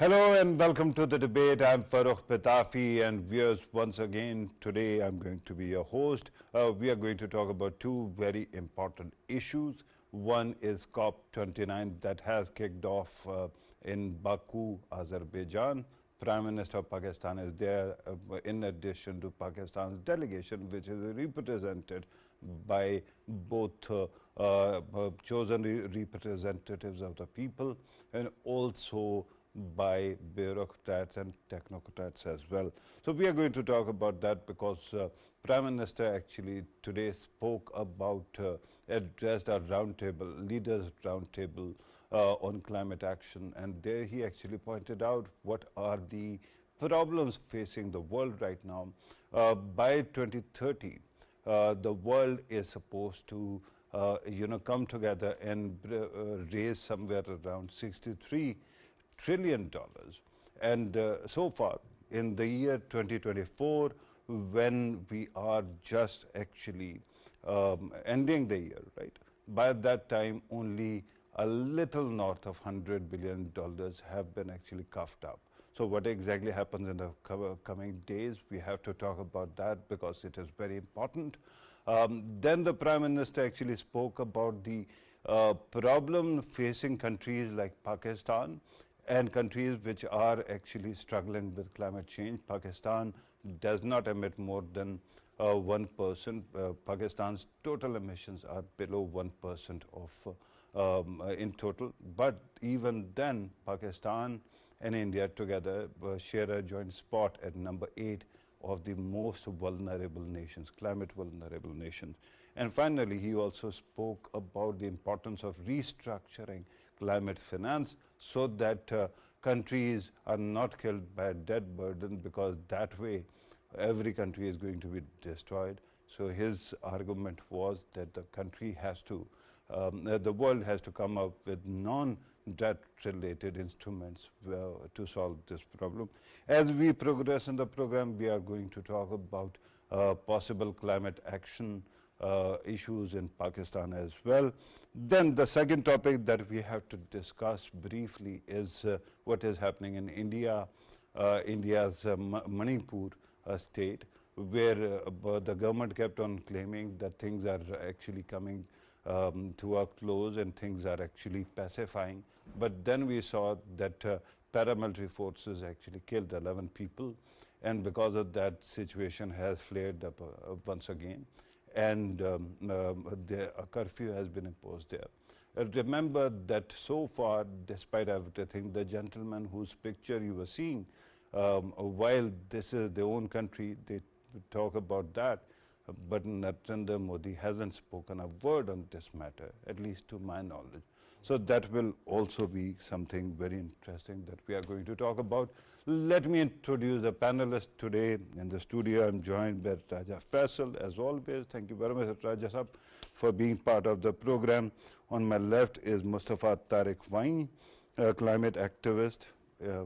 Hello and welcome to the debate. I'm Farooq Pitafi, and viewers, once again, today I'm going to be your host. We are going to talk about two very important issues. One is COP29 that has kicked off in Baku, Azerbaijan. Prime Minister of Pakistan is there, in addition to Pakistan's delegation, which is represented by both chosen representatives of the people and also by bureaucrats and technocrats as well. So we are going to talk about that because Prime Minister actually today spoke about, addressed a roundtable, leaders roundtable on climate action, and there he actually pointed out what are the problems facing the world right now. By 2030, the world is supposed to come together and raise somewhere around 63 trillion dollars. And so far, in the year 2024, when we are just actually ending the year, right? By that time, only a little north of $100 billion have been actually coughed up. So what exactly happens in the coming days? We have to talk about that because it is very important. Then the Prime Minister actually spoke about the problem facing countries like Pakistan and countries which are actually struggling with climate change. Pakistan does not emit more than 1%. Pakistan's total emissions are below 1% of in total. But even then, Pakistan and India together share a joint spot at number 8 of the most vulnerable nations, climate vulnerable nations. And finally, he also spoke about the importance of restructuring climate finance so that countries are not killed by a debt burden, because that way every country is going to be destroyed. So his argument was that the country has to, the world has to come up with non-debt related instruments to solve this problem. As we progress in the program, we are going to talk about possible climate action issues in Pakistan as well. Then the second topic that we have to discuss briefly is what is happening in India, India's Manipur state, where the government kept on claiming that things are actually coming to a close and things are actually pacifying. But then we saw that paramilitary forces actually killed 11 people, and because of that, situation has flared up once again, and a curfew has been imposed there. Remember that so far, despite everything, the gentleman whose picture you were seeing, while this is their own country, they talk about that, but Narendra Modi hasn't spoken a word on this matter, at least to my knowledge. So that will also be something very interesting that we are going to talk about. Let me introduce the panelists today in the studio. I'm joined by Raja Faisal, as always. Thank you very much, Raja Sahab, for being part of the program. On my left is Mustafa Tariq Wain, a climate activist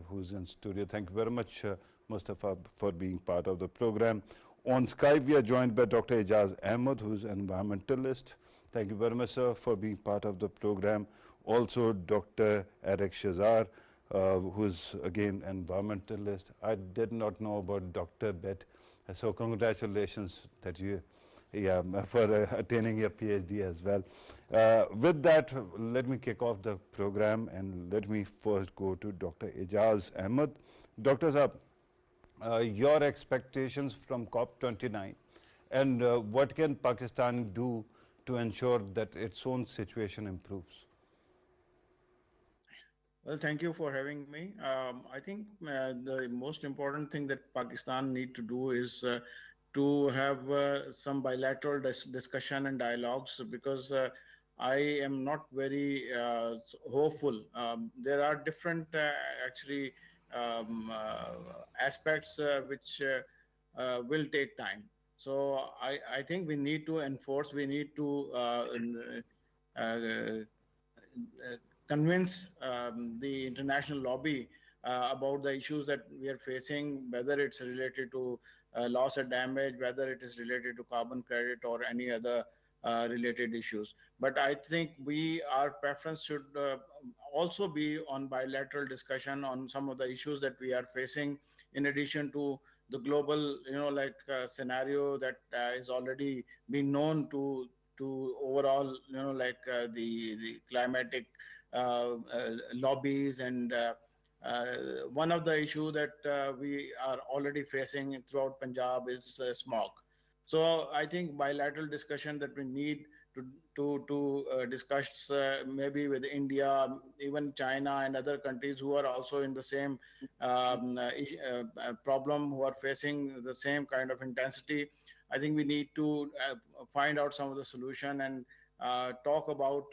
who's in studio. Thank you very much, Mustafa, for being part of the program. On Skype, we are joined by Dr. Ijaz Ahmed, who's an environmentalist. Thank you very much, sir, for being part of the program. Also, Dr. Eric Shazar, who's again environmentalist. I did not know about Dr. Bet, so congratulations that you, for attaining your PhD as well. With that, let me kick off the program and let me first go to Dr. Ijaz Ahmed. Dr. Saab, your expectations from COP29 and what can Pakistan do to ensure that its own situation improves? Well, thank you for having me. I think the most important thing that Pakistan need to do is to have some bilateral discussion and dialogues, because I am not very hopeful. There are different actually aspects which will take time. So I think we need to enforce, we need to convince the international lobby about the issues that we are facing, whether it's related to loss or damage, whether it is related to carbon credit or any other related issues. But I think our preference should also be on bilateral discussion on some of the issues that we are facing, in addition to the global, scenario that is already been known to overall, the climatic lobbies and uh, one of the issue that we are already facing throughout Punjab is smog. So I think bilateral discussion that we need to discuss maybe with India, even China and other countries who are also in the same problem, who are facing the same kind of intensity. I think we need to find out some of the solution and talk about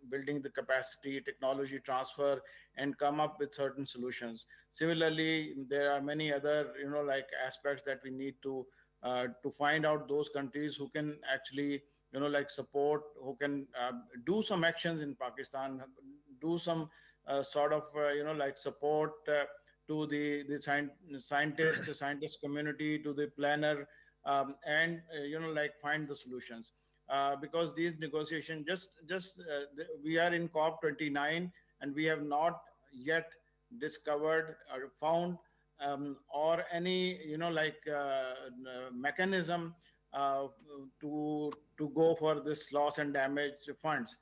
building the capacity, technology transfer, and come up with certain solutions. Similarly, there are many other, aspects that we need to find out those countries who can actually, support, who can do some actions in Pakistan, do some sort of, support to the scientist community, to the planner, and find the solutions. Because these negotiations we are in COP29 and we have not yet discovered or found or any mechanism uh, to go for this loss and damage funds.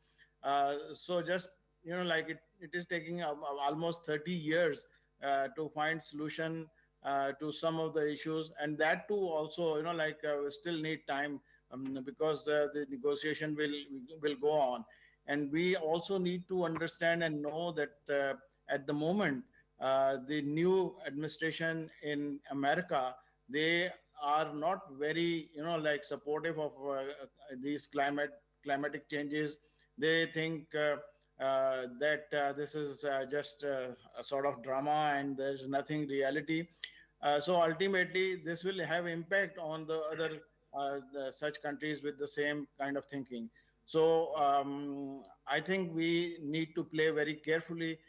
So just it is taking almost 30 years to find solution to some of the issues, and that too also we still need time, because the negotiation will go on. And we also need to understand and know that at the moment, the new administration in America, they are not very supportive of these climatic changes. They think that this is just a sort of drama and there's nothing reality. So ultimately, this will have impact on the other such countries with the same kind of thinking. So I think we need to play very carefully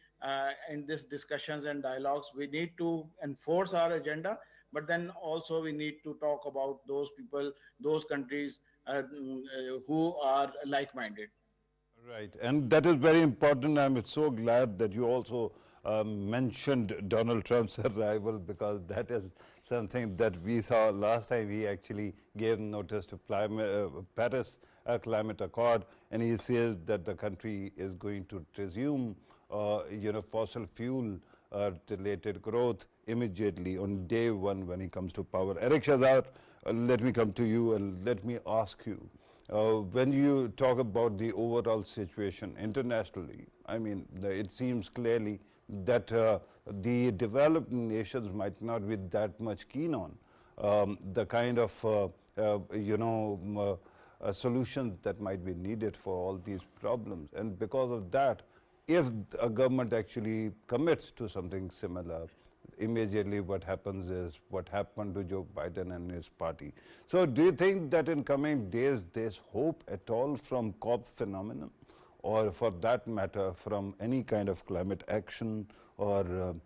in these discussions and dialogues. We need to enforce our agenda, but then also we need to talk about those people, those countries who are like-minded. Right, and that is very important. I'm so glad that you also mentioned Donald Trump's arrival, because that is something that we saw last time. He actually gave notice to Paris Climate Accord, and he says that the country is going to resume, fossil fuel related growth immediately on day one when he comes to power. Eric Shahzad, let me come to you and let me ask you. When you talk about the overall situation internationally, I mean, it seems clearly that the developed nations might not be that much keen on the kind of solutions that might be needed for all these problems. And because of that, if a government actually commits to something similar, immediately what happens is what happened to Joe Biden and his party. So do you think that in coming days there's hope at all from COP phenomenon, or for that matter from any kind of climate action or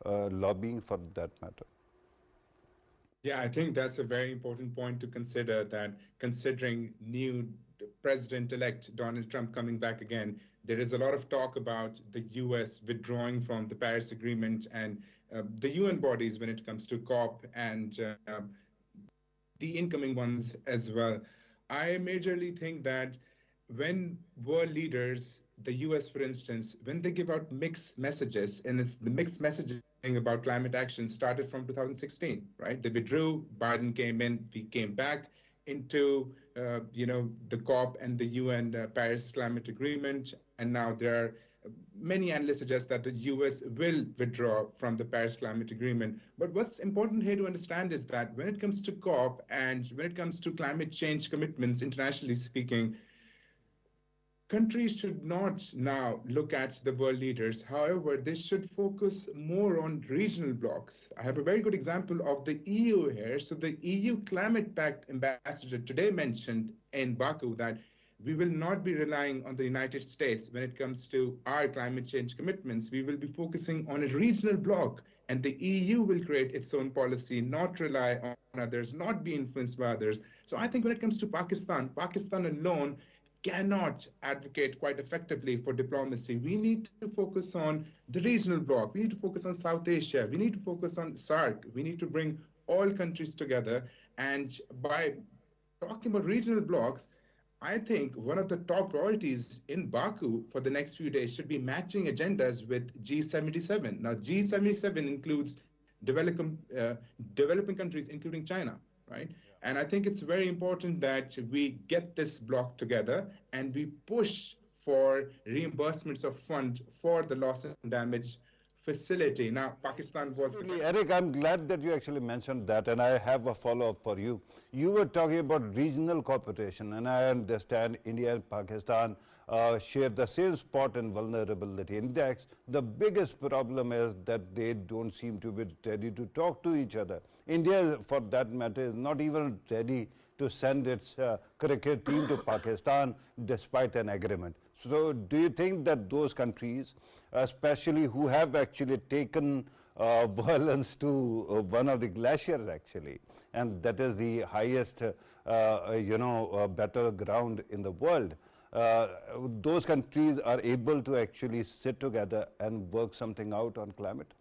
lobbying for that matter? Yeah, I think that's a very important point to consider, that considering new President-elect Donald Trump coming back again, there is a lot of talk about the US withdrawing from the Paris Agreement and the UN bodies when it comes to COP and the incoming ones as well. I majorly think that when world leaders, the US, for instance, when they give out mixed messages, and it's the mixed messaging about climate action started from 2016, right? They withdrew, Biden came in, we came back into, the COP and the UN Paris Climate Agreement, and now there are many analysts suggest that the US will withdraw from the Paris Climate Agreement. But what's important here to understand is that when it comes to COP and when it comes to climate change commitments, internationally speaking, countries should not now look at the world leaders. However, they should focus more on regional blocs. I have a very good example of the EU here. So the EU Climate Pact ambassador today mentioned in Baku that we will not be relying on the United States when it comes to our climate change commitments. We will be focusing on a regional bloc, and the EU will create its own policy, not rely on others, not be influenced by others. So I think when it comes to Pakistan, Pakistan alone cannot advocate quite effectively for diplomacy. We need to focus on the regional bloc. We need to focus on South Asia. We need to focus on SARC. We need to bring all countries together. And by talking about regional blocs, I think one of the top priorities in Baku for the next few days should be matching agendas with G77. Now, G77 includes developing countries, including China, right? And I think it's very important that we get this block together and we push for reimbursements of fund for the loss and damage facility. Now, Pakistan was... Absolutely. Eric, I'm glad that you actually mentioned that, and I have a follow-up for you. You were talking about regional cooperation, and I understand India and Pakistan share the same spot in vulnerability index. The biggest problem is that they don't seem to be ready to talk to each other. India, for that matter, is not even ready to send its cricket team to Pakistan despite an agreement. So do you think that those countries, especially who have actually taken violence to one of the glaciers actually, and that is the highest battleground in the world, those countries are able to actually sit together and work something out on climate?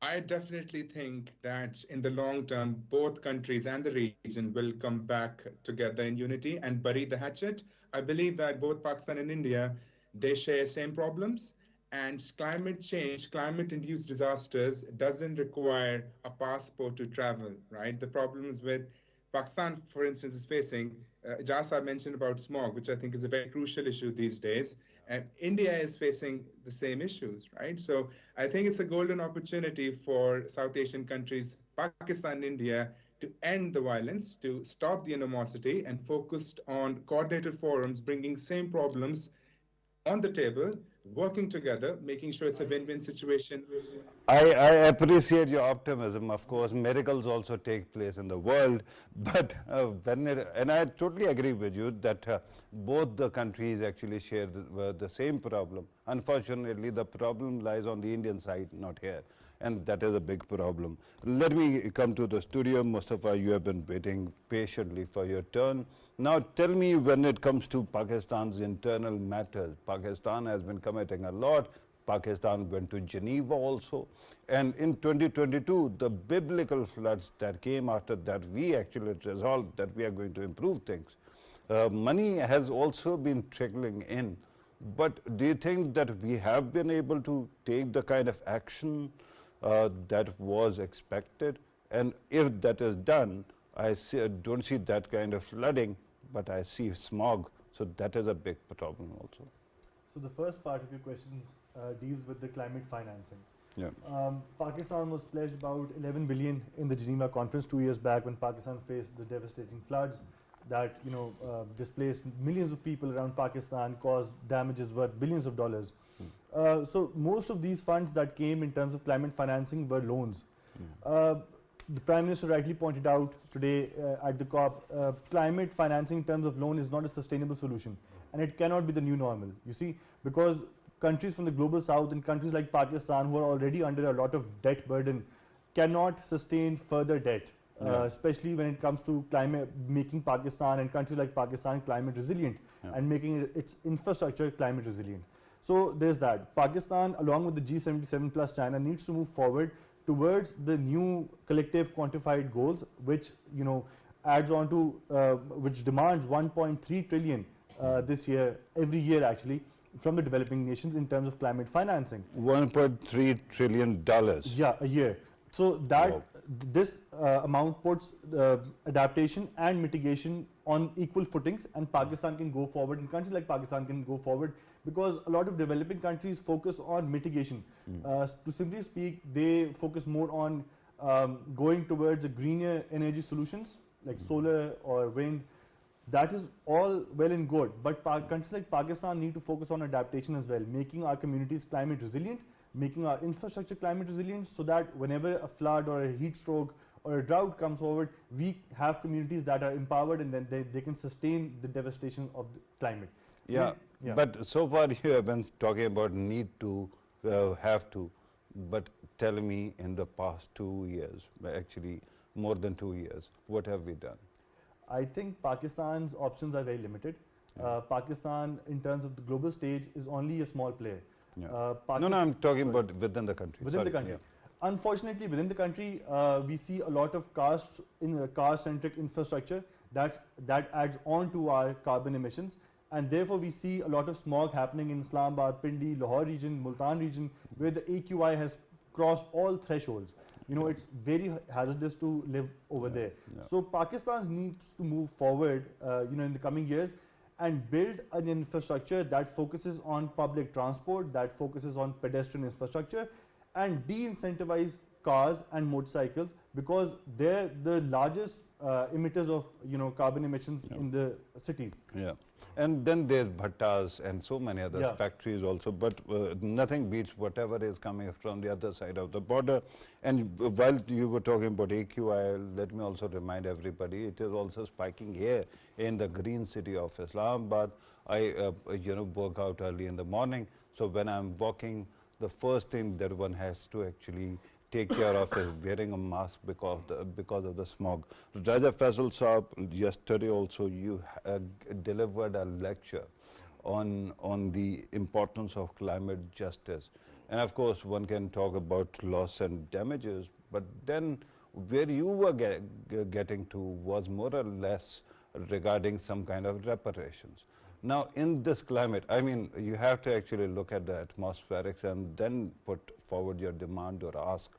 I definitely think that in the long term, both countries and the region will come back together in unity and bury the hatchet. I believe that both Pakistan and India, they share same problems, and climate change, climate-induced disasters doesn't require a passport to travel, right? The problems with Pakistan, for instance, is facing, Jasa mentioned about smog, which I think is a very crucial issue these days. And India is facing the same issues, right? So I think it's a golden opportunity for South Asian countries, Pakistan and India, to end the violence, to stop the animosity, and focused on coordinated forums, bringing same problems on the table, working together, making sure it's a win-win situation. I appreciate your optimism. Of course, miracles also take place in the world, but and I totally agree with you that both the countries actually share the same problem. Unfortunately, the problem lies on the Indian side, not here, and that is a big problem. Let me come to the studio. Mustafa, you have been waiting patiently for your turn. Now tell me, when it comes to Pakistan's internal matters, Pakistan has been committing a lot. Pakistan went to Geneva also. And in 2022, the biblical floods that came after that, we actually resolved that we are going to improve things. Money has also been trickling in. But do you think that we have been able to take the kind of action that was expected? And if that is done, don't see that kind of flooding, but I see smog. So that is a big problem also. So the first part of your question deals with the climate financing. Yeah. Pakistan was pledged about 11 billion in the Geneva conference 2 years back when Pakistan faced the devastating floods that displaced millions of people around Pakistan, caused damages worth billions of dollars. So most of these funds that came in terms of climate financing were loans. The Prime Minister rightly pointed out today at the COP, climate financing in terms of loan is not a sustainable solution, and it cannot be the new normal. You see, because countries from the global south and countries like Pakistan, who are already under a lot of debt burden, cannot sustain further debt, especially when it comes to climate, making Pakistan and countries like Pakistan climate resilient and making its infrastructure climate resilient. So there's that. Pakistan, along with the G77 plus China, needs to move forward towards the new collective quantified goals, which adds on to which demands 1.3 trillion this year, every year actually, from the developing nations in terms of climate financing. $1.3 trillion. Yeah, a year. So that this amount puts adaptation and mitigation on equal footings, and Pakistan can go forward, and countries like Pakistan can go forward, because a lot of developing countries focus on mitigation. To simply speak, they focus more on going towards a greener energy solutions like solar or wind. That is all well and good, but countries like Pakistan need to focus on adaptation as well, making our communities climate resilient, making our infrastructure climate resilient, so that whenever a flood or a heat stroke or a drought comes forward, we have communities that are empowered and then they can sustain the devastation of the climate. Yeah, Yeah. but so far you have been talking about need to, have to, but tell me in the past 2 years, actually more than 2 years, what have we done? I think Pakistan's options are very limited. Pakistan, in terms of the global stage, is only a small player. Yeah. Pakis- No, I'm talking sorry. about within the country. Within the Sorry, country. yeah. Unfortunately, within the country, we see a lot of car-centric infrastructure that adds on to our carbon emissions, and therefore we see a lot of smog happening in Islamabad, Pindi, Lahore region, Multan region, where the AQI has crossed all thresholds. You know, it's very hazardous to live over there. Yeah. So Pakistan needs to move forward, in the coming years, and build an infrastructure that focuses on public transport, that focuses on pedestrian infrastructure, and de-incentivize cars and motorcycles, because they're the largest emitters of carbon emissions in the cities. Yeah, and then there's bhattas and so many other Yeah. factories also, but nothing beats whatever is coming from the other side of the border. And while you were talking about AQI, let me also remind everybody, it is also spiking here in the green city of Islamabad. I work out early in the morning, so when I'm walking, the first thing that one has to actually take care of is wearing a mask because of the smog. Raja Faisal Saab, yesterday also you delivered a lecture on the importance of climate justice. And of course, one can talk about loss and damages, but then where you were getting to was more or less regarding some kind of reparations. Now, in this climate, I mean, you have to actually look at the atmospherics and then put forward your demand or ask.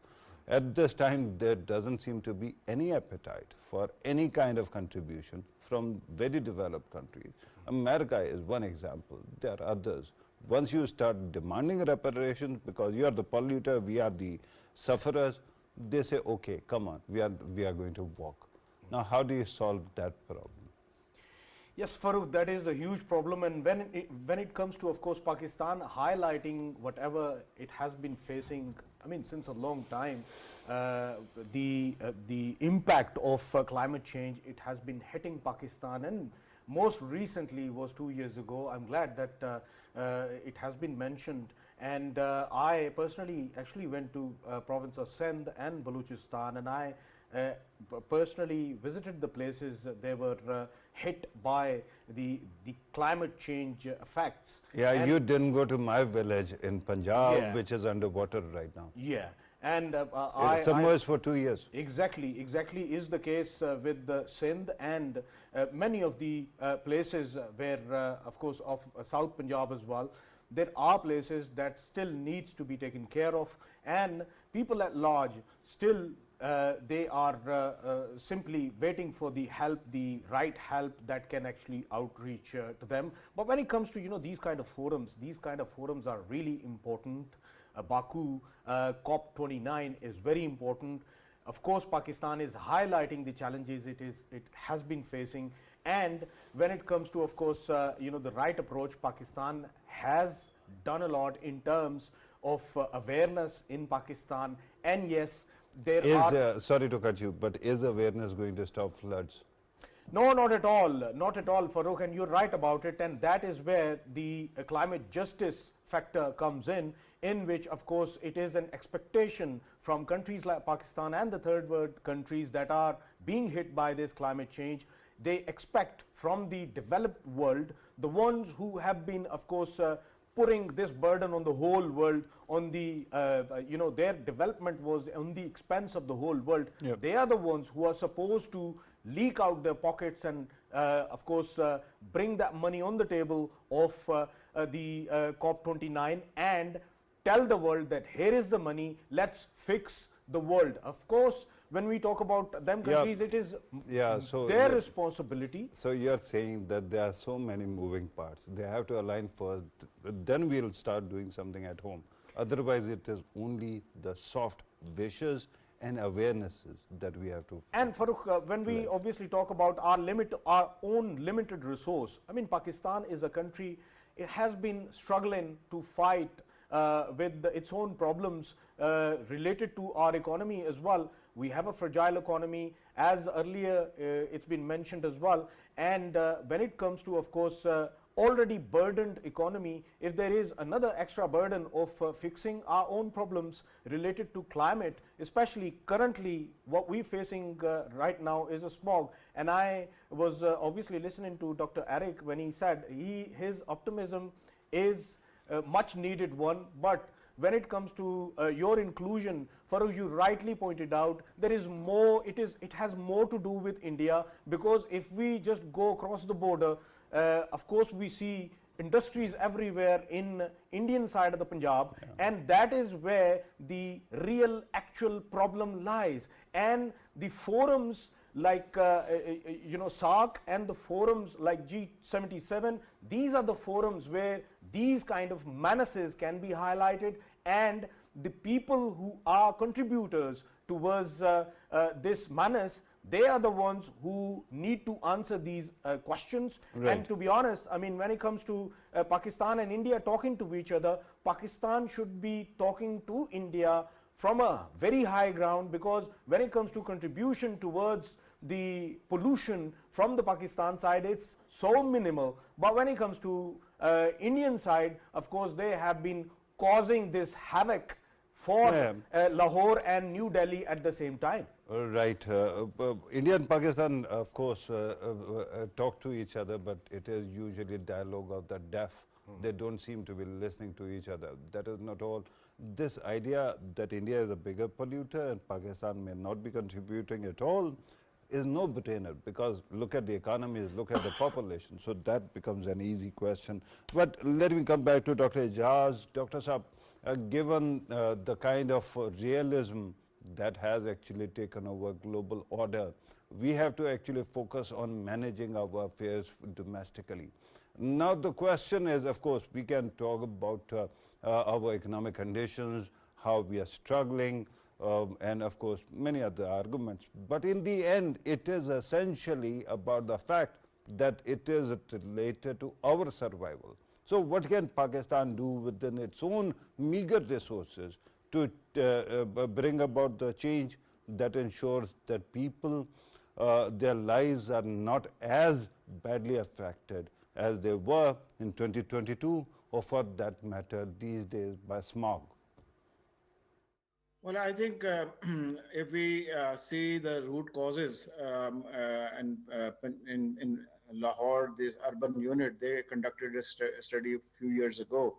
At this time, there doesn't seem to be any appetite for any kind of contribution from very developed countries. America is one example. There are others. Once you start demanding reparations because you are the polluter, we are the sufferers, they say, okay, come on, we are going to walk. Now, how do you solve that problem? Yes, Farooq, that is a huge problem, and when it comes to, of course, Pakistan highlighting whatever it has been facing, I mean, since a long time, the impact of climate change, it has been hitting Pakistan, and most recently was 2 years ago. I'm glad that it has been mentioned, and I personally actually went to province of Sindh and Balochistan, and I personally visited the places they were hit by the climate change effects. Yeah, And you didn't go to my village in Punjab, Yeah. which is underwater right now. Yeah, and It's submerged for 2 years. Exactly is the case with the Sindh and many of the places where, of course, of South Punjab as well. There are places that still needs to be taken care of, and people at large still they are simply waiting for the help, the right help that can actually outreach to them. But when it comes to these kind of forums are really important. Baku COP29 is very important. Of course, Pakistan is highlighting the challenges it has been facing, and when it comes to, of course, the right approach, Pakistan has done a lot in terms of awareness in Pakistan, and yes, there are. Sorry to cut you, but is awareness going to stop floods? No, not at all, Farooq, and you're right about it, and that is where the climate justice factor comes in which, of course, it is an expectation from countries like Pakistan and the third world countries that are being hit by this climate change. They expect from the developed world, the ones who have been, of course, putting this burden on the whole world, on the, their development was on the expense of the whole world. Yep. They are the ones who are supposed to leak out their pockets and, of course, bring that money on the table of the COP29 and tell the world that here is the money, let's fix the world. Of course, when we talk about them countries, it is their responsibility. So you're saying that there are so many moving parts. They have to align first, then we'll start doing something at home. Otherwise, it is only the soft wishes and awarenesses that we have to. And Farooq, when we obviously talk about our own limited resource, I mean, Pakistan is a country, it has been struggling to fight with its own problems related to our economy as well. We have a fragile economy, as earlier it's been mentioned as well. And when it comes to, of course, already burdened economy, if there is another extra burden of fixing our own problems related to climate, especially currently what we're facing right now is a smog. And I was obviously listening to Dr. Eric when he said his optimism is a much needed one, but when it comes to your inclusion, Farouk, you rightly pointed out, there is more, it has more to do with India, because if we just go across the border, of course we see industries everywhere in Indian side of the Punjab, and that is where the real actual problem lies. And the forums like SARC and the forums like G77, these are the forums where these kind of menaces can be highlighted, and the people who are contributors towards this menace, they are the ones who need to answer these questions. Right. And to be honest, I mean, when it comes to Pakistan and India talking to each other, Pakistan should be talking to India from a very high ground, because when it comes to contribution towards the pollution from the Pakistan side, it's so minimal. But when it comes to Indian side, of course, they have been causing this havoc for Lahore and New Delhi at the same time. Right. India and Pakistan, of course, talk to each other, but it is usually dialogue of the deaf. They don't seem to be listening to each other. That is not all. This idea that India is a bigger polluter and Pakistan may not be contributing at all is no brainer, because look at the economies, look at the population. So that becomes an easy question. But let me come back to Dr. Ijaz. Dr. Saab, given the kind of realism that has actually taken over global order, we have to actually focus on managing our affairs domestically. Now the question is, of course, we can talk about our economic conditions, how we are struggling, and of course many other arguments. But in the end, it is essentially about the fact that it is related to our survival. So what can Pakistan do within its own meager resources to bring about the change that ensures that people, their lives are not as badly affected as they were in 2022, or for that matter these days, by smog? Well, I think if we see the root causes, and in Lahore, this urban unit, they conducted a study a few years ago.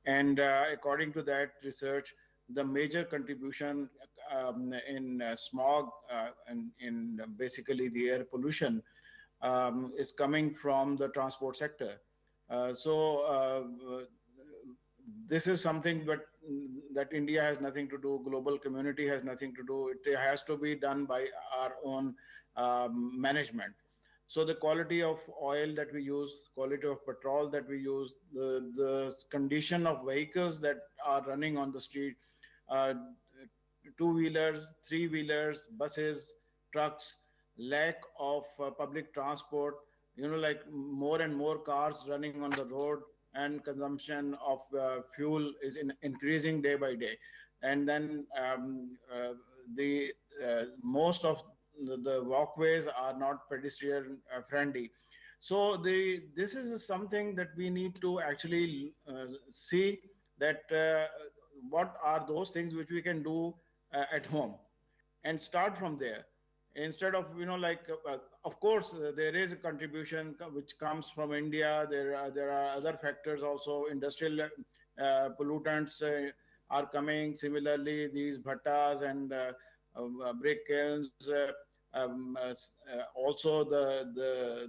And according to that research, the major contribution in smog and in basically the air pollution is coming from the transport sector. This is something that India has nothing to do, global community has nothing to do. It has to be done by our own management. So the quality of oil that we use, quality of petrol that we use, the condition of vehicles that are running on the street, two-wheelers, three-wheelers, buses, trucks, lack of public transport, like more and more cars running on the road, and consumption of fuel is increasing day by day. And then most of the walkways are not pedestrian friendly. So this is something that we need to actually see, that what are those things which we can do at home, and start from there. Instead of, of course, there is a contribution which comes from India. There are other factors also. Industrial pollutants are coming. Similarly, these bhattas and brick kilns, also the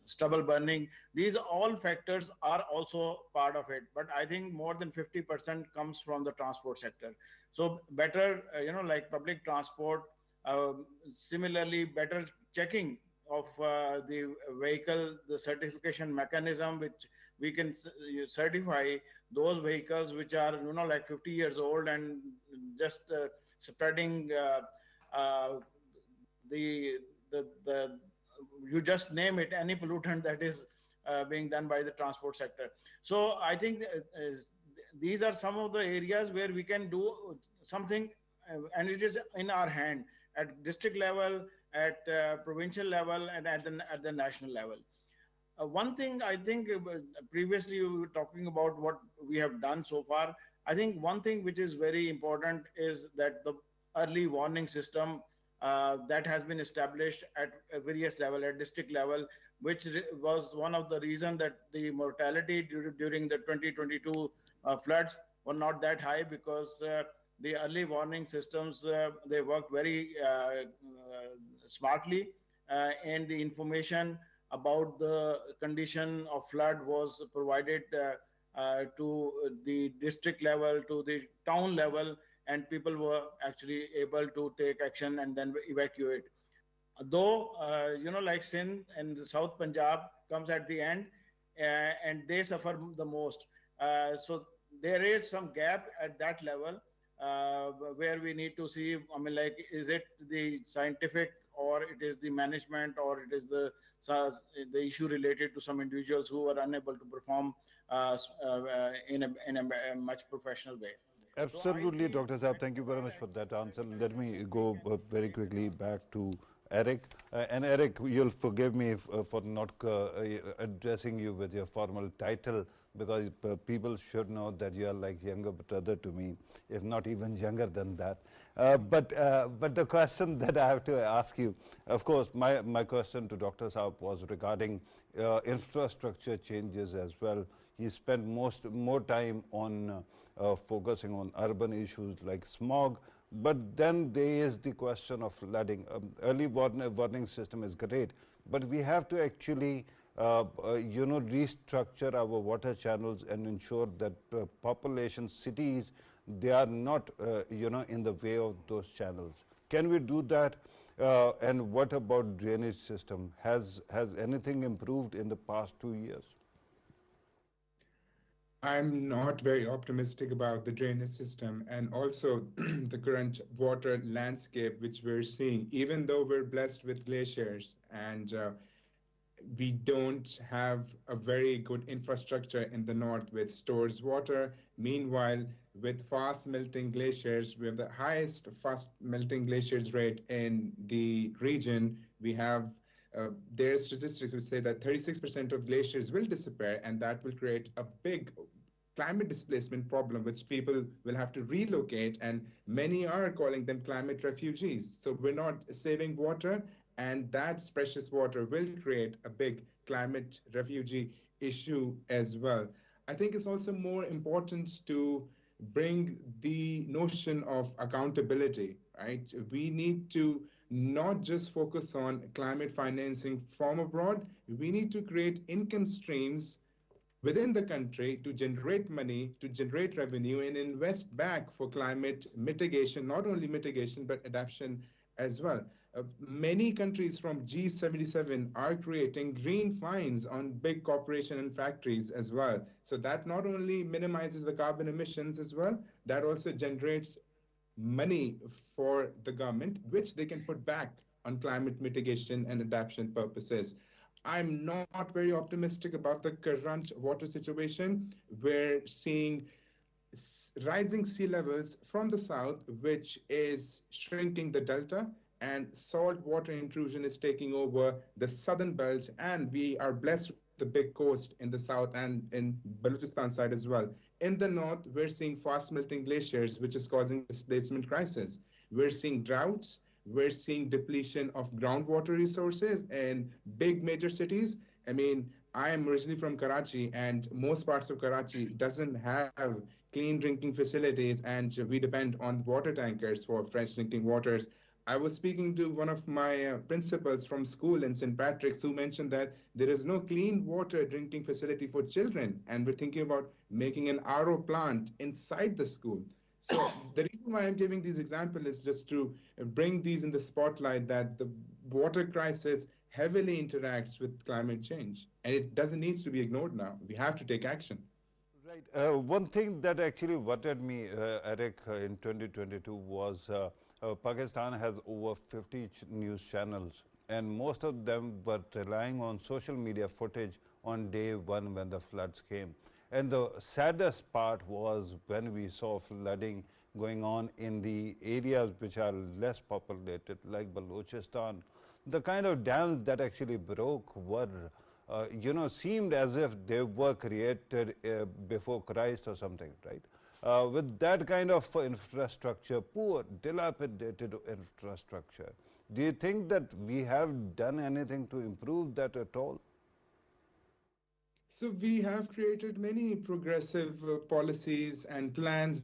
stubble burning. These all factors are also part of it. But I think more than 50% comes from the transport sector. So better, like public transport. Similarly, better checking of the vehicle, the certification mechanism, which we can certify those vehicles which are, like 50 years old and just spreading you just name it, any pollutant that is being done by the transport sector. So I think these are some of the areas where we can do something and it is in our hand at district level, at provincial level, and at the national level. One thing I think previously we were talking about what we have done so far. I think one thing which is very important is that the early warning system that has been established at various level, at district level, which was one of the reason that the mortality during the 2022 floods were not that high, because the early warning systems they worked very smartly, and the information about the condition of flood was provided to the district level, to the town level, and people were actually able to take action and then evacuate. Though, like Sindh and South Punjab comes at the end, and they suffer the most. So there is some gap at that level where we need to see, I mean, like, is it the scientific, or it is the management, or it is the issue related to some individuals who are unable to perform in a much professional way. Absolutely, Dr. Saab. Thank you very much for that answer. Let me go very quickly back to Eric. And Eric, you'll forgive me for not addressing you with your formal title, because people should know that you are like younger brother to me, if not even younger than that. But the question that I have to ask you, of course, my question to Dr. Saab was regarding infrastructure changes as well. He spent more time on focusing on urban issues like smog, but then there is the question of flooding. Early warning system is great, but we have to actually restructure our water channels and ensure that population cities, they are not in the way of those channels. Can we do that? And what about drainage system? Has anything improved in the past 2 years? I'm not very optimistic about the drainage system and also the current water landscape which we're seeing, even though we're blessed with glaciers and we don't have a very good infrastructure in the north which stores water. Meanwhile, with fast melting glaciers, we have the highest fast melting glaciers rate in the region. We have their statistics which say that 36% of glaciers will disappear, and that will create a big climate displacement problem, which people will have to relocate, and many are calling them climate refugees. So we're not saving water, and that precious water will create a big climate refugee issue as well. I think it's also more important to bring the notion of accountability, right? We need to not just focus on climate financing from abroad. We need to create income streams within the country to generate money, to generate revenue, and invest back for climate mitigation, not only mitigation, but adaptation as well. Many countries from G77 are creating green fines on big corporations and factories as well. So that not only minimizes the carbon emissions as well, that also generates money for the government, which they can put back on climate mitigation and adaptation purposes. I'm not very optimistic about the current water situation. We're seeing rising sea levels from the south, which is shrinking the delta, and salt water intrusion is taking over the southern belt, and we are blessed with the big coast in the south and in Balochistan side as well. In the north, we're seeing fast melting glaciers, which is causing displacement crisis. We're seeing droughts. We're seeing depletion of groundwater resources in big major cities. I mean, I am originally from Karachi, and most parts of Karachi doesn't have clean drinking facilities, and we depend on water tankers for fresh drinking waters. I was speaking to one of my principals from school in St. Patrick's who mentioned that there is no clean water drinking facility for children, and we're thinking about making an RO plant inside the school. So the reason why I'm giving these examples is just to bring these in the spotlight that the water crisis heavily interacts with climate change, and it doesn't need to be ignored now. We have to take action. Right. One thing that actually worried me, Eric, in 2022 was Pakistan has over 50 news channels, and most of them were relying on social media footage on day one when the floods came. And the saddest part was when we saw flooding going on in the areas which are less populated, like Balochistan. The kind of dams that actually broke were, seemed as if they were created before Christ or something, right? With that kind of infrastructure, poor, dilapidated infrastructure, do you think that we have done anything to improve that at all? So we have created many progressive policies and plans.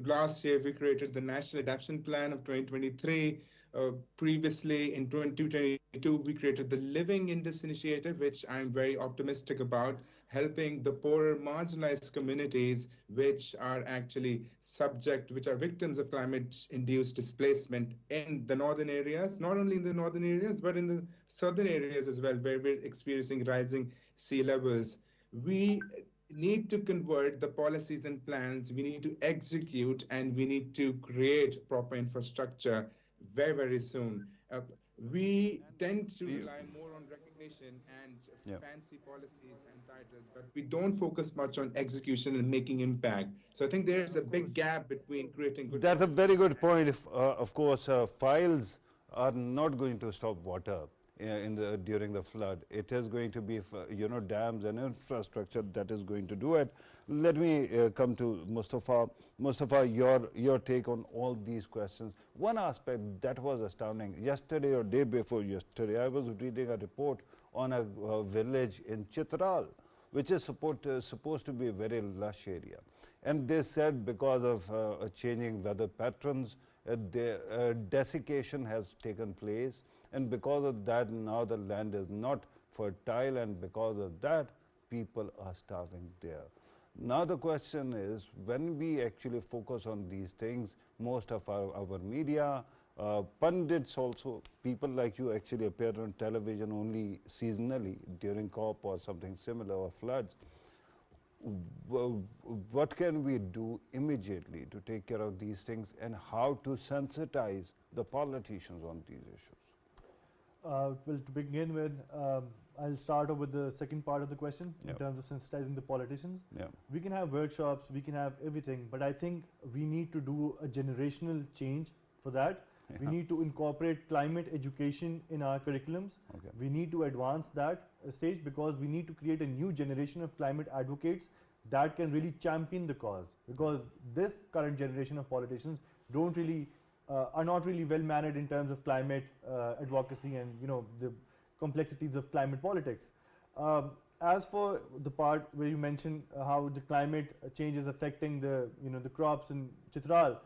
Last year we created the National Adaptation Plan of 2023. Previously in 2022 we created the Living Indus Initiative, which I'm very optimistic about, helping the poorer, marginalized communities which are actually which are victims of climate-induced displacement in the northern areas, not only in the northern areas, but in the southern areas as well, where we're experiencing rising sea levels. We need to convert the policies and plans, we need to execute, and we need to create proper infrastructure very, very soon. We tend to rely more on recognition and fancy policies and titles, but we don't focus much on execution and making impact. So I think there's a big gap between creating good. That's a very good point. If, of course, files are not going to stop water during the flood. It is going to be, dams and infrastructure that is going to do it. Let me come to Mustafa. Mustafa, your take on all these questions. One aspect that was astounding, yesterday or day before yesterday, I was reading a report on a village in Chitral, which is supposed to be a very lush area. And they said because of changing weather patterns, desiccation has taken place, and because of that now the land is not fertile, and because of that people are starving there. Now the question is, when we actually focus on these things, most of our media, pundits also, people like you actually appear on television only seasonally during COP or something similar, or floods. What can we do immediately to take care of these things, and how to sensitize the politicians on these issues? Well, to begin with, I'll start off with the second part of the question in terms of sensitizing the politicians. We can have workshops, we can have everything, but I think we need to do a generational change for that. We need to incorporate climate education in our curriculums. We need to advance that stage, because we need to create a new generation of climate advocates that can really champion the cause, because this current generation of politicians don't really are not really well mannered in terms of climate advocacy and the complexities of climate politics. As for the part where you mentioned how the climate change is affecting the the crops in Chitral,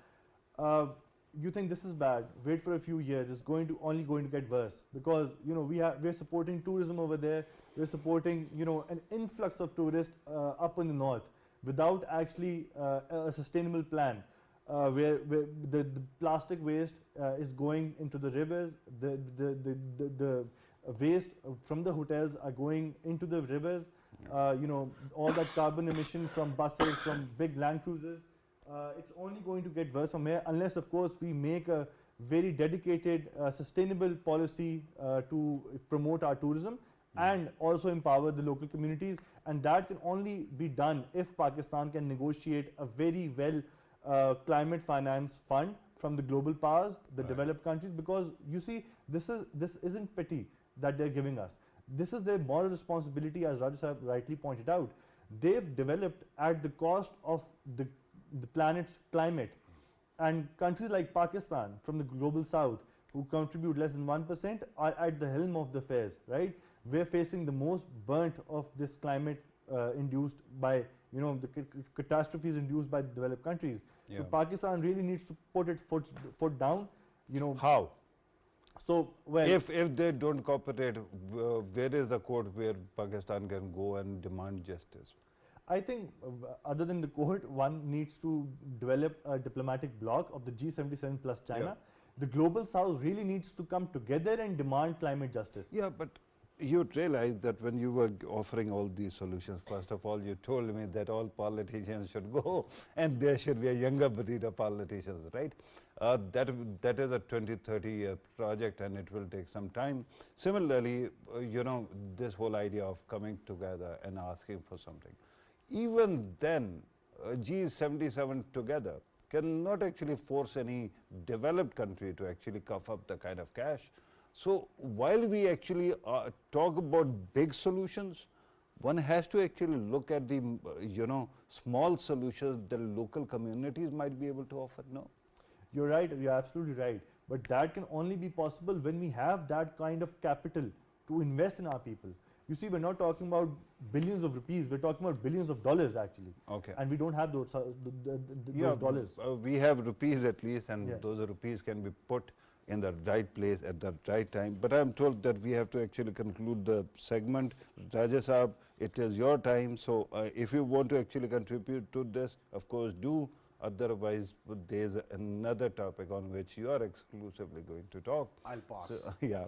you think this is bad? Wait for a few years. It's only going to get worse, because we're supporting tourism over there. We're supporting an influx of tourists up in the north without actually a sustainable plan. Where the plastic waste is going into the rivers, the waste from the hotels are going into the rivers. All that carbon emission from buses, from big land cruisers, it's only going to get worse from here, unless of course we make a very dedicated, sustainable policy to promote our tourism and also empower the local communities. And that can only be done if Pakistan can negotiate a very well climate finance fund from the global powers, the developed countries, because you see, this isn't pity that they're giving us. This is their moral responsibility, as Raj Sahab rightly pointed out. They've developed at the cost of the planet's climate, and countries like Pakistan from the global south, who contribute less than 1%, are at the helm of the affairs, right? We're facing the most burnt of this climate induced by the catastrophes induced by the developed countries. So Pakistan really needs to put its foot down. How? So if they don't cooperate, where is the court where Pakistan can go and demand justice? I think other than the court, one needs to develop a diplomatic bloc of the G77 plus China. The global south really needs to come together and demand climate justice. Yeah, but you realize that when you were offering all these solutions, first of all, you told me that all politicians should go and there should be a younger breed of politicians, right? That is a 20-30-year project, and it will take some time. Similarly, this whole idea of coming together and asking for something. Even then, G77 together cannot actually force any developed country to actually cough up the kind of cash. So while we actually talk about big solutions, one has to actually look at the small solutions that local communities might be able to offer. No. You're right, you're absolutely right. But that can only be possible when we have that kind of capital to invest in our people. You see, we're not talking about billions of rupees, we're talking about billions of dollars actually. Okay. And we don't have those, those dollars. We have rupees at least, and Yeah. those rupees can be put in the right place at the right time. But I'm told that we have to actually conclude the segment. Raja Saab, it is your time. So if you want to actually contribute to this, of course do. Otherwise, there's another topic on which you are exclusively going to talk. I'll pass. So, yeah,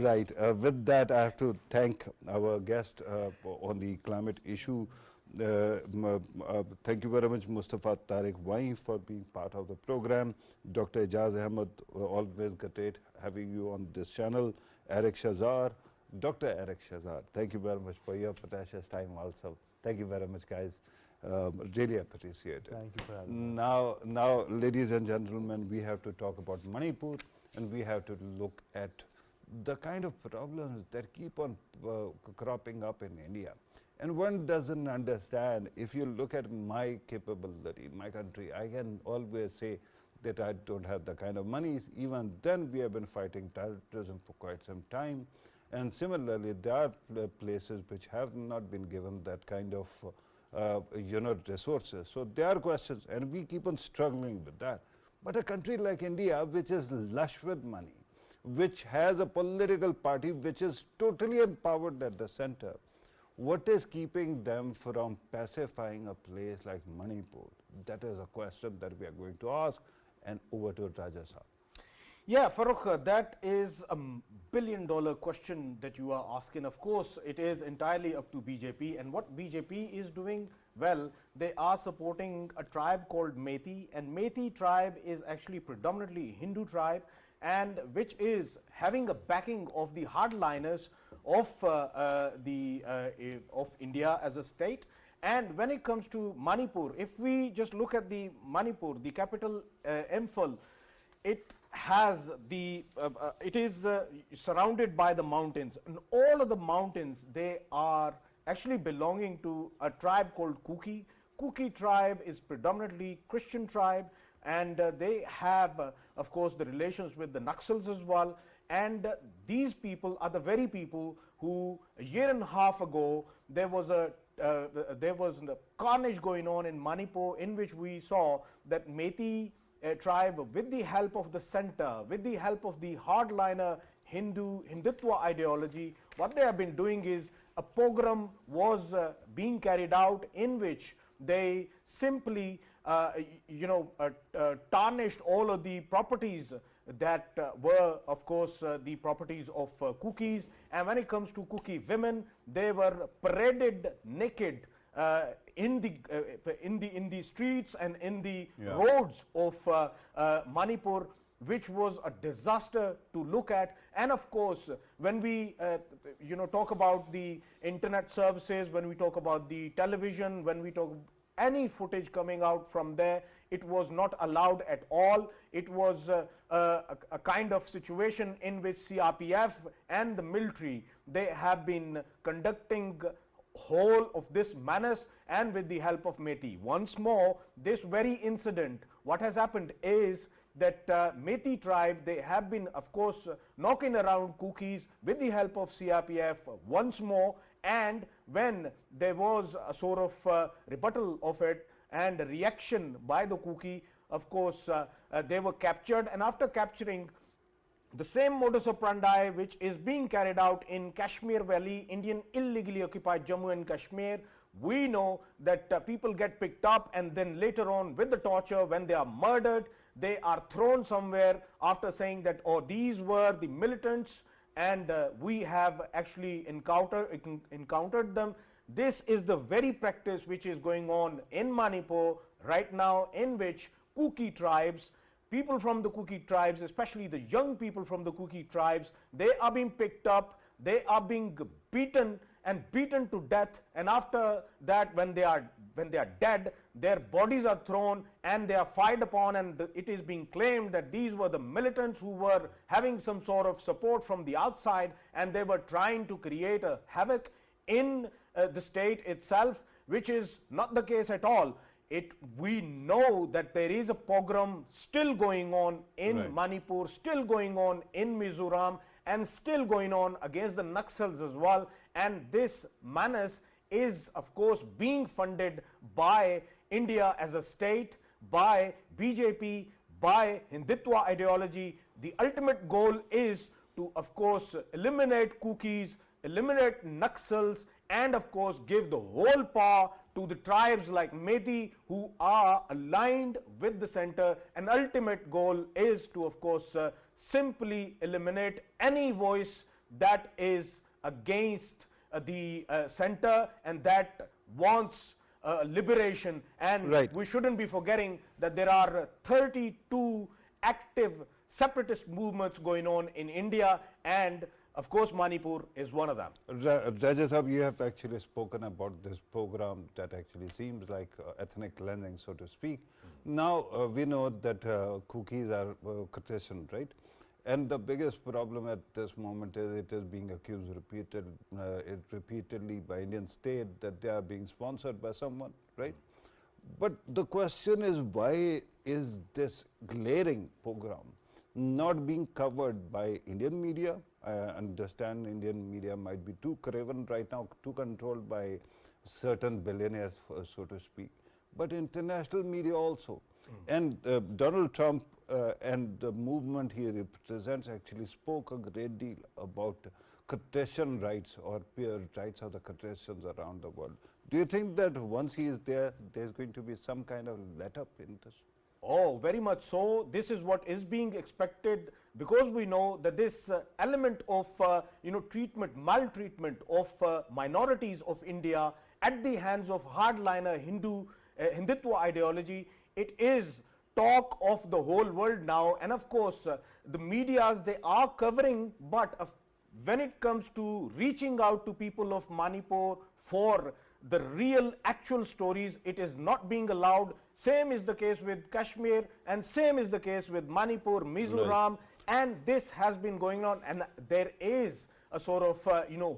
right. With that, I have to thank our guest on the climate issue. Thank you very much, Mustafa Tariq Wain, for being part of the program. Dr. Ijaz Ahmed, always great having you on this channel. Eric Shazar, Dr. Eric Shazar, thank you very much for your precious time also. Thank you very much, guys. Really appreciate it. Thank you for having us. Now, ladies and gentlemen, we have to talk about Manipur, and we have to look at the kind of problems that keep on cropping up in India. And one doesn't understand, if you look at my capability, my country, I can always say that I don't have the kind of money. Even then, we have been fighting terrorism for quite some time. And similarly, there are places which have not been given that kind of resources. So there are questions, and we keep on struggling with that. But a country like India, which is lush with money, which has a political party which is totally empowered at the center, what is keeping them from pacifying a place like Manipur? That is a question that we are going to ask, and over to Raja Saab. Yeah, Farooq, that is a billion-dollar question that you are asking. Of course, it is entirely up to BJP, and what BJP is doing, well, they are supporting a tribe called Methi, and Methi tribe is actually predominantly Hindu tribe, and which is having a backing of the hardliners of India as a state. And when it comes to Manipur, if we just look at the Manipur, the capital Imphal, it has the it is surrounded by the mountains, and all of the mountains, they are actually belonging to a tribe called Kuki. Kuki tribe is predominantly Christian tribe, and they have of course the relations with the Naxals as well. And these people are the very people who a year and a half ago there was a carnage going on in Manipur, in which we saw that Methi tribe, with the help of the center, with the help of the hardliner Hindutva ideology, what they have been doing is a pogrom was being carried out, in which they simply tarnished all of the properties that were of course the properties of Kukis. And when it comes to Kuki women, they were paraded naked in the streets and in the roads of Manipur, which was a disaster to look at. And of course, when we talk about the internet services, when we talk about the television, when we talk any footage coming out from there, it was not allowed at all. It was a kind of situation in which CRPF and the military, they have been conducting whole of this menace, and with the help of Methi. Once more, this very incident, what has happened is that Methi tribe, they have been of course knocking around Kukis with the help of CRPF once more. And when there was a sort of rebuttal of it and a reaction by the Kuki, of course they were captured. And after capturing, the same modus operandi which is being carried out in Kashmir Valley, Indian illegally occupied Jammu and Kashmir, we know that people get picked up, and then later on with the torture, when they are murdered, they are thrown somewhere after saying that, oh, these were the militants, and we have actually encountered them. This is the very practice which is going on in Manipur right now, in which Kuki tribes, people from the Kuki tribes, especially the young people from the Kuki tribes, they are being picked up, they are being beaten and beaten to death. And after that, when they are when they are dead, their bodies are thrown and they are fired upon, and it is being claimed that these were the militants who were having some sort of support from the outside, and they were trying to create a havoc in the state itself, which is not the case at all. We know that there is a pogrom still going on in Right. Manipur, still going on in Mizoram, and still going on against the Naxals as well. And this menace is, of course, being funded by India as a state, by BJP, by Hindutva ideology. The ultimate goal is to, of course, eliminate Kukis, eliminate Naxals, and of course give the whole power to the tribes like Methi, who are aligned with the center. And ultimate goal is to, of course, simply eliminate any voice that is against the center and that wants liberation. And Right. we shouldn't be forgetting that there are 32 active separatist movements going on in India, and of course Manipur is one of them. Raja Sahab, you have actually spoken about this program that actually seems like ethnic cleansing, so to speak. Now we know that cookies are Cartesian, right? And the biggest problem at this moment is it is being accused repeatedly by Indian state that they are being sponsored by someone, right? But the question is, why is this glaring program not being covered by Indian media? I understand Indian media might be too craven right now, too controlled by certain billionaires, so to speak, but international media also. And Donald Trump and the movement he represents actually spoke a great deal about Cartesian rights or peer rights of the Cartesians around the world. Do you think that once he is there, there's going to be some kind of let up in this? Oh, very much so. This is what is being expected, because we know that this element of maltreatment of minorities of India at the hands of hardliner Hindutva ideology, it is talk of the whole world now. And of course, the medias, they are covering, but when it comes to reaching out to people of Manipur for the real actual stories, it is not being allowed. Same is the case with Kashmir, and same is the case with Manipur, Mizoram, and this has been going on. And there is a sort of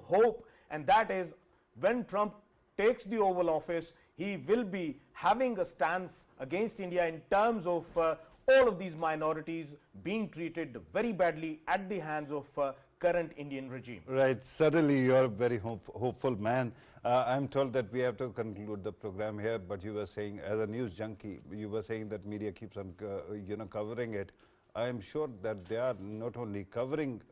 hope, and that is when Trump takes the Oval Office, he will be having a stance against India in terms of all of these minorities being treated very badly at the hands of current Indian regime. Right, certainly you are a very hopeful man. I'm told that we have to conclude the program here, but you were saying, as a news junkie, you were saying that media keeps on covering it. I'm sure that they are not only covering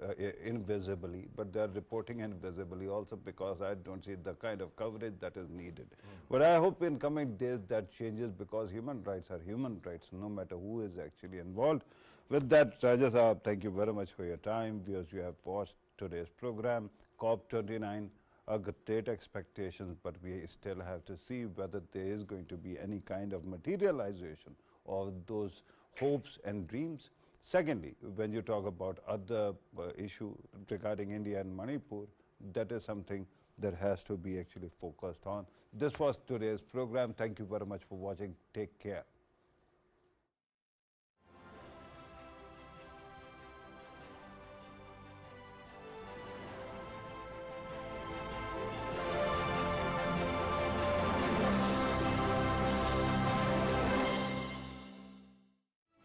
invisibly, but they are reporting invisibly also, because I don't see the kind of coverage that is needed. But I hope in coming days that changes, because human rights are human rights, no matter who is actually involved. With that, Raja Sahab, thank you very much for your time. Viewers, you have watched today's program, COP29, great expectations, but we still have to see whether there is going to be any kind of materialization of those hopes and dreams. Secondly, when you talk about other issue regarding India and Manipur, that is something that has to be actually focused on. This was today's program. Thank you very much for watching. Take care.